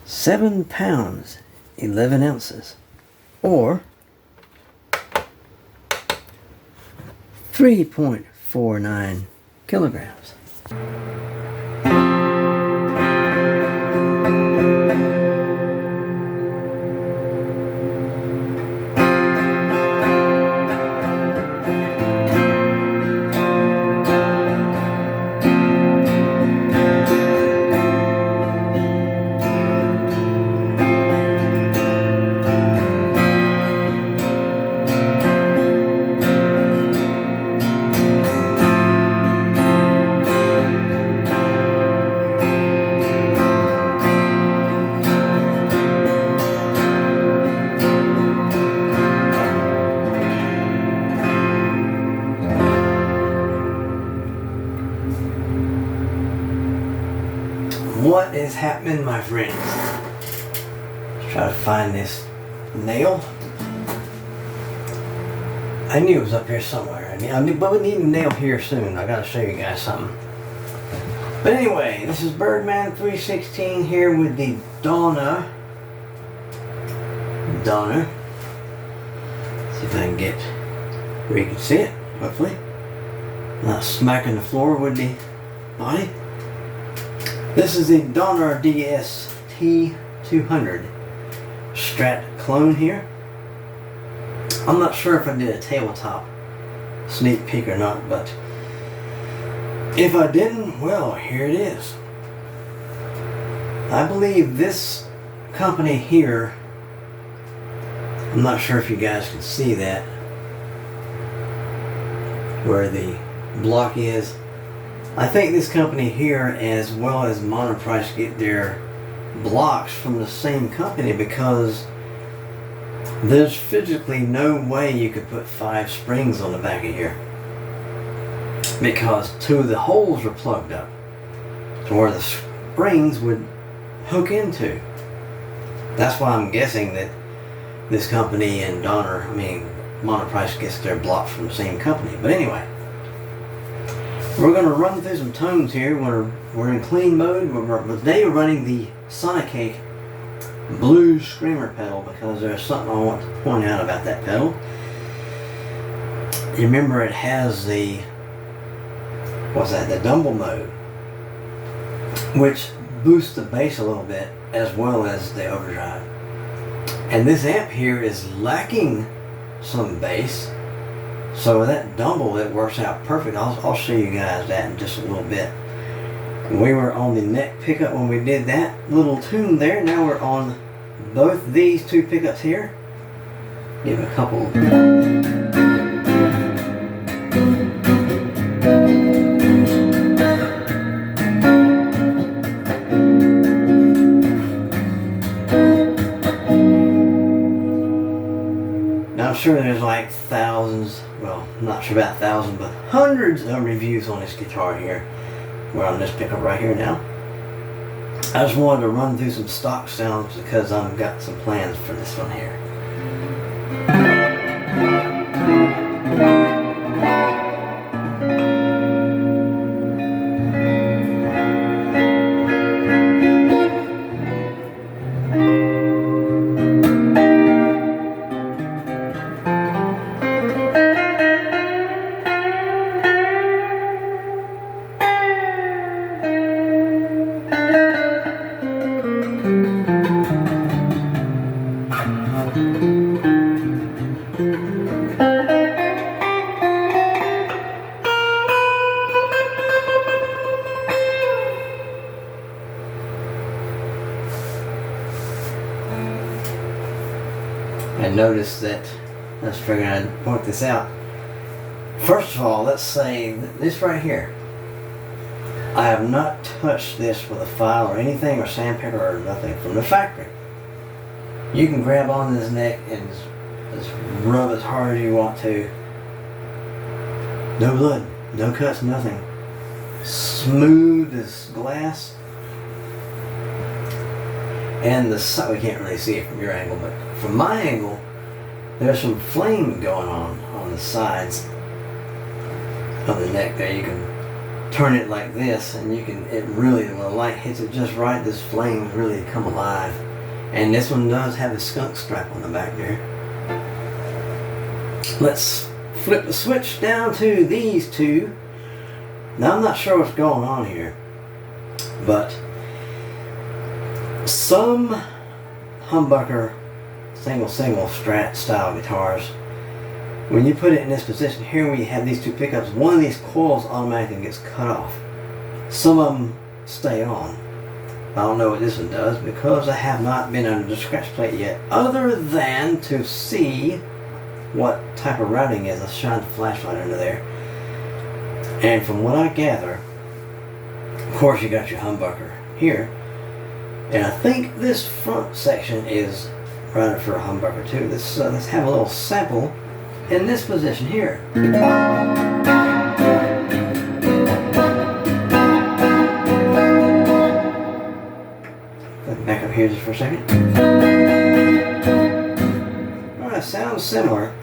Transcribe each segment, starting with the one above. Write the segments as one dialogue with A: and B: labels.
A: 7 pounds, 11 ounces, or 3.49 kilograms. What is happening, my friends? Let's try to find this nail. I knew it was up here somewhere. But we need a nail here soon. I gotta show you guys something. But anyway, this is Birdman 316 here with the Donner. See if I can get where you can see it, hopefully. Not smacking the floor with the body. This is the Donner DST200 Strat clone here. I'm not sure if I did a tabletop sneak peek or not, but if I didn't, well, here it is. I believe this company here, I'm not sure if you guys can see that, where the block is. I think this company here, as well as Monoprice, get their blocks from the same company, because there's physically no way you could put 5 springs on the back of here, because 2 of the holes are plugged up to where the springs would hook into. That's why I'm guessing that this company and Monoprice gets their blocks from the same company. But anyway, we're going to run through some tones here. We're in clean mode. Today we're running the sonicake Blue Screamer pedal, because there's something I want to point out about that pedal. You remember it has the, the dumble mode, which boosts the bass a little bit as well as the overdrive. And this amp here is lacking some bass. So with that dumble, it works out perfect. I'll show you guys that in just a little bit. We were on the neck pickup when we did that little tune there. Now we're on both these 2 pickups here. Give it a couple. Now I'm sure there's like thousands, well, I'm not sure about thousands, but hundreds of reviews on this guitar here. We're on this pickup right here now. I just wanted to run through some stock sounds because I've got some plans for this one here. And notice that, let's figure I'd point this out. First of all, let's say this right here. I have not touched this with a file or anything, or sandpaper or nothing from the factory. You can grab on this neck and just rub as hard as you want to. No blood, no cuts, nothing. Smooth as glass. And the side, we can't really see it from your angle, but from my angle, there's some flame going on the sides of the neck there. You can turn it like this, and you can, it really, when the light hits it just right, this flames really come alive. And this one does have a skunk strap on the back there. Let's flip the switch down to these two. Now I'm not sure what's going on here, but some humbucker single strat style guitars, when you put it in this position here, where you have these two pickups, one of these coils automatically gets cut off. Some of them stay on. I don't know what this one does because I have not been under the scratch plate yet, other than to see what type of routing is. I shined the flashlight under there, and from what I gather, of course you got your humbucker here, and I think this front section is routed for a humbucker too. Let's have a little sample in this position here. Back up here just for a second. Alright, sounds similar.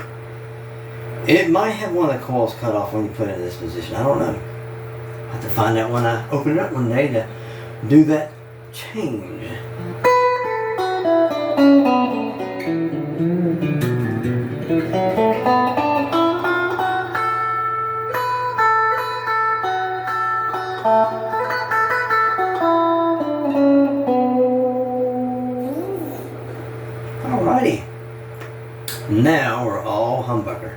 A: It might have one of the coils cut off when you put it in this position. I don't know. I'll have to find out when I open it up one day to do that change. Alrighty. Now we're all humbucker.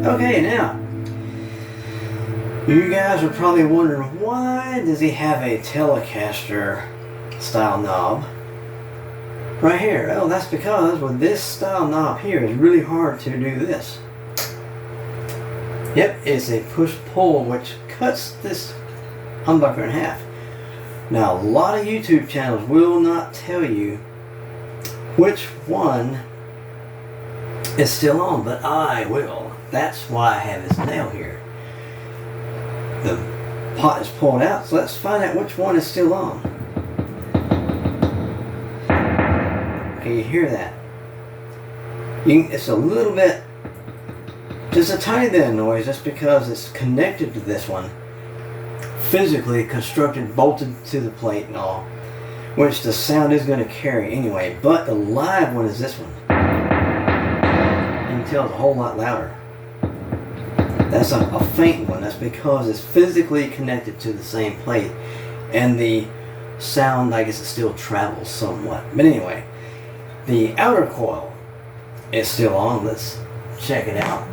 A: Okay, now, you guys are probably wondering, why does he have a Telecaster style knob right here? Oh, that's because with this style knob here, it's really hard to do this. Yep, it's a push-pull which cuts this humbucker in half. Now, a lot of YouTube channels will not tell you which one is still on, but I will. That's why I have this nail here. The pot is pulled out, so let's find out which one is still on. Okay, you hear that? It's a little bit, just a tiny bit of noise, just because it's connected to this one. Physically constructed, bolted to the plate and all, which the sound is going to carry anyway, but the live one is this one. You can tell it's a whole lot louder. That's a faint one. That's because it's physically connected to the same plate, and the sound, I guess, it still travels somewhat. But anyway, the outer coil is still on. Let's check it out.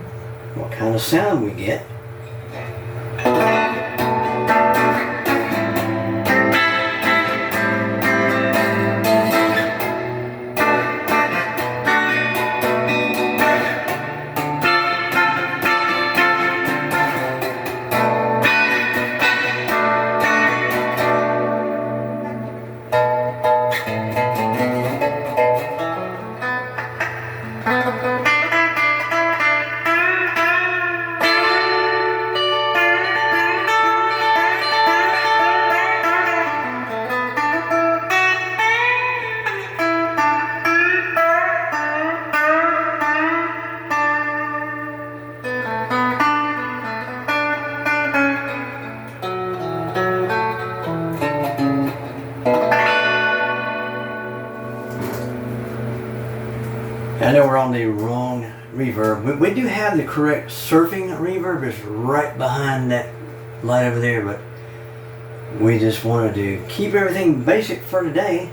A: What kind of sound we get. I know we're on the wrong reverb. We do have the correct surfing reverb. It's right behind that light over there, but we just wanted to keep everything basic for today.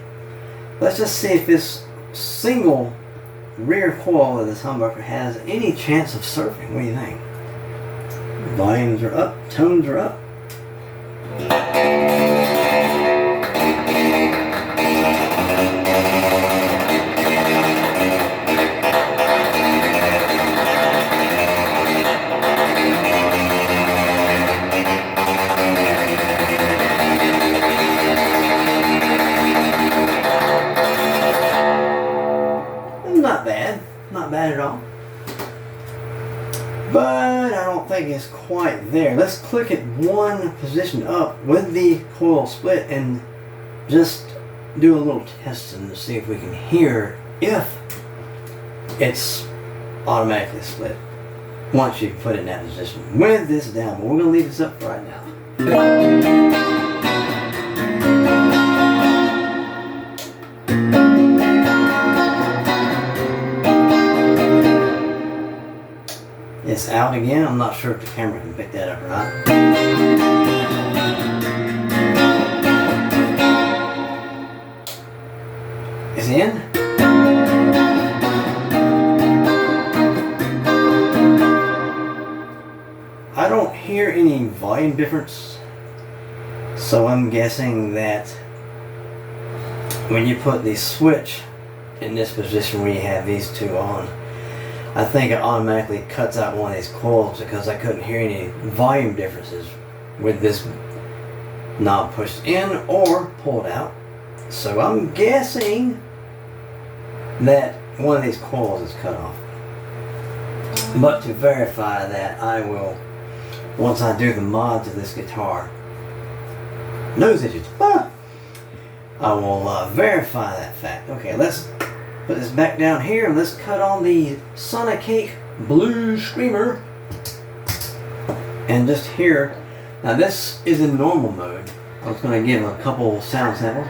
A: Let's just see if this single rear coil of this humbucker has any chance of surfing. What do you think? Volumes are up, tones are up. bad at all. But I don't think it's quite there. Let's click it one position up with the coil split and just do a little testing to see if we can hear if it's automatically split once you put it in that position with this down. But we're going to leave this up for right now. It's out again. I'm not sure if the camera can pick that up or not. It's in. I don't hear any volume difference, so I'm guessing that when you put the switch in this position where you have these two on, I think it automatically cuts out one of these coils because I couldn't hear any volume differences with this knob pushed in or pulled out. So I'm guessing that one of these coils is cut off. But to verify that, I will, once I do the mod to this guitar, nose itches, I will verify that fact. Okay, let's put this back down here and let's cut on the Sonicake Blue Screamer and just hear. Now this is in normal mode. I was going to give a couple sound samples.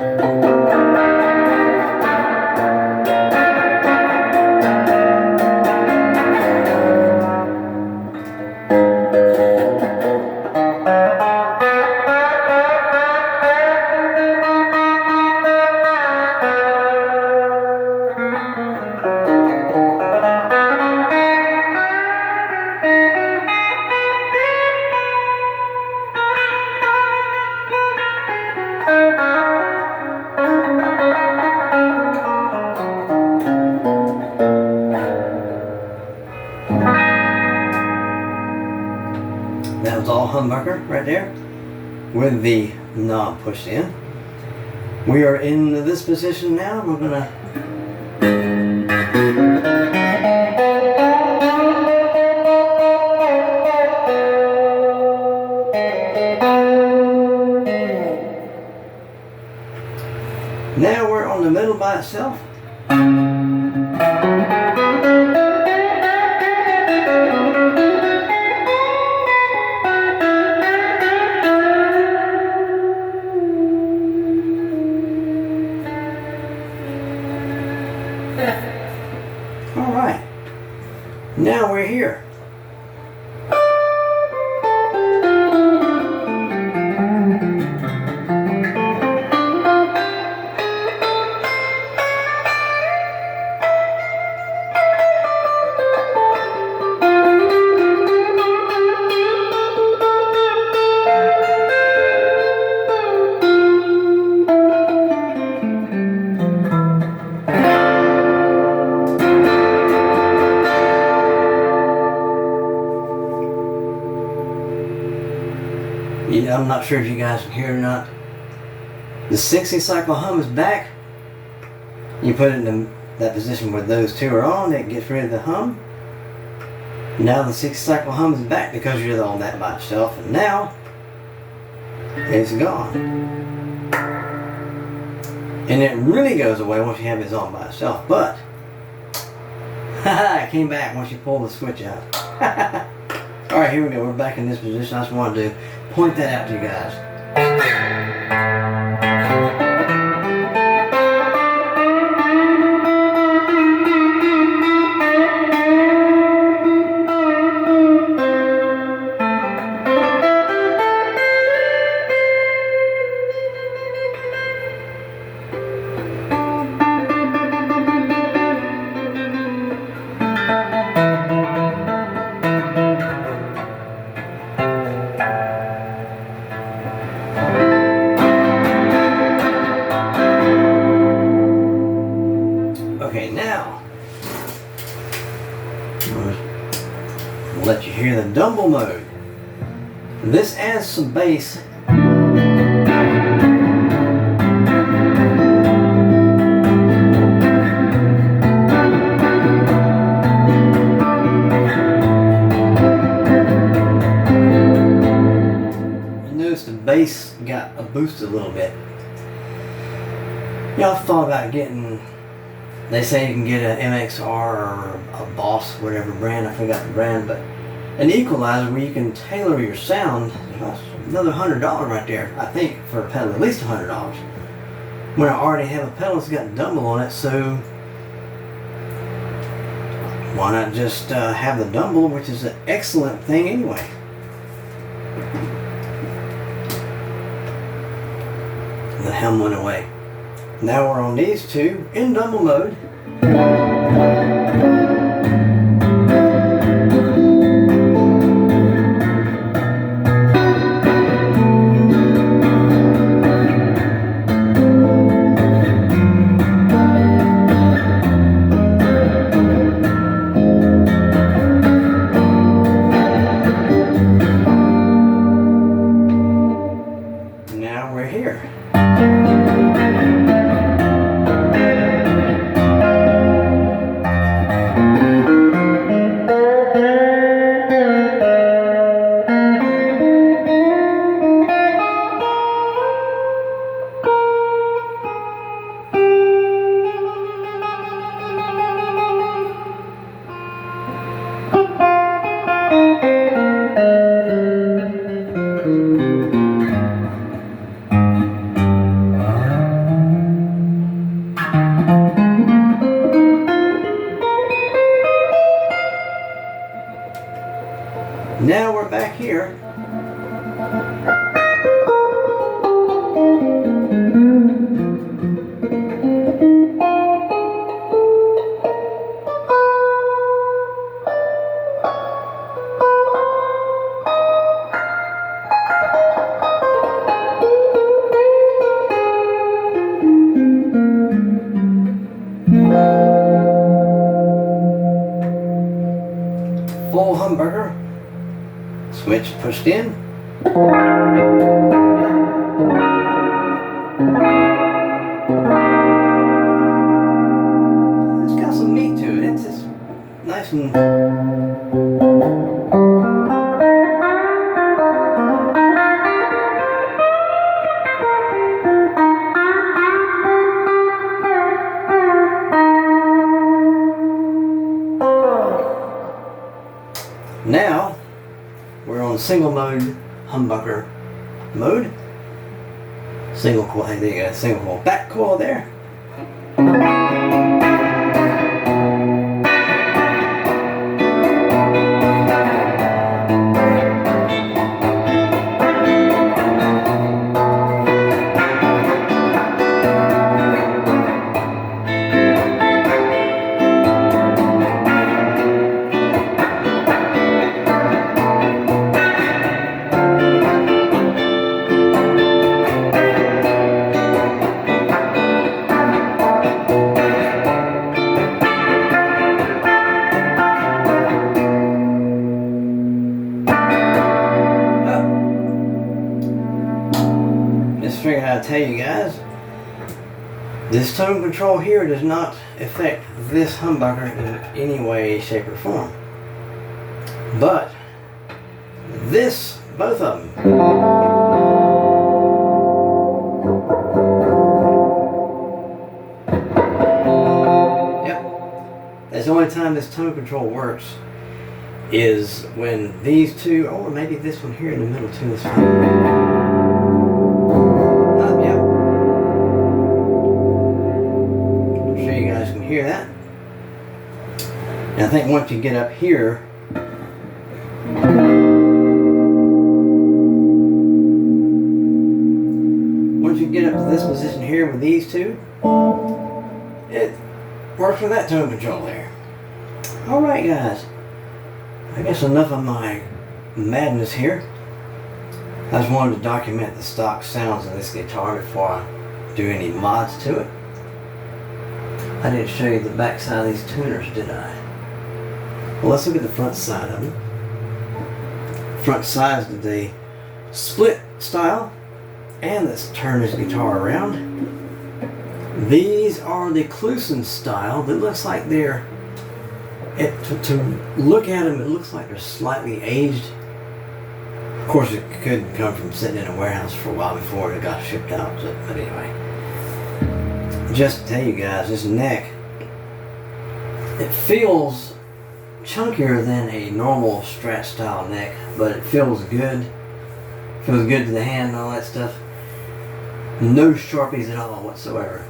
A: That was all humbucker right there with the knob pushed in. We are in this position now. We're gonna now we're on the middle by itself. Alright, now we're here. Yeah, I'm not sure if you guys can hear it or not. The 60 cycle hum is back. You put it in that position where those two are on, it gets rid of the hum. Now the 60 cycle hum is back because you're on that by itself, and now it's gone. And it really goes away once you have it on by itself, but it came back once you pull the switch out. Alright, here we go. We're back in this position. I just wanted to point that out to you guys. Okay, now we'll let you hear the dumble mode. This adds some bass. boosted a little bit. You know, I've thought about getting, they say you can get an MXR or a Boss, whatever brand, I forgot the brand, but an equalizer where you can tailor your sound. Another $100 right there, I think, for a pedal, at least $100. When I already have a pedal that's got dumble on it, so why not just have the dumble, which is an excellent thing anyway. The helm went away. Now we're on these two in dumble mode. Now we're here. Now we're back here. Full humbucker. Switch pushed in. It's got some meat to it. It's just nice and now we're on single mode humbucker mode. Single coil, there you go, single coil. Back coil there. Figure out how to tell you guys, this tone control here does not affect this humbucker in any way, shape, or form. But this, both of them. Yep. That's the only time this tone control works is when these two, or maybe this one here in the middle too is fine. Hear that? And I think once you get up here, once you get up to this position here with these two, it works with that tone control there. Alright guys, I guess enough of my madness here. I just wanted to document the stock sounds of this guitar before I do any mods to it. I didn't show you the back side of these tuners, did I? Well, let's look at the front side of them. Front sides of the split style, and let's turn this guitar around. These are the Kluson style. That looks like they're, to look at them, it looks like they're slightly aged. Of course, it could come from sitting in a warehouse for a while before it got shipped out. So, but anyway, just to tell you guys, this neck, it feels chunkier than a normal Strat style neck, but it feels good. Feels good to the hand and all that stuff. No Sharpies at all whatsoever.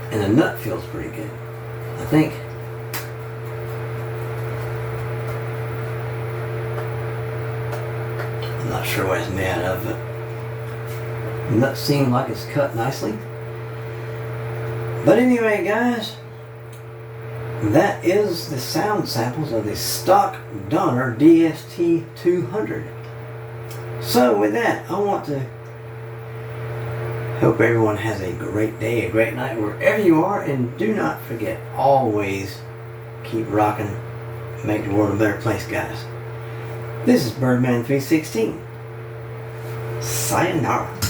A: And the nut feels pretty good, I think. I'm not sure what it's made out of, but the nut seems like it's cut nicely. But anyway, guys, that is the sound samples of the stock Donner DST200. So with that, I want to hope everyone has a great day, a great night, wherever you are, and do not forget, always keep rocking, make the world a better place, guys. This is Birdman316. Sayonara.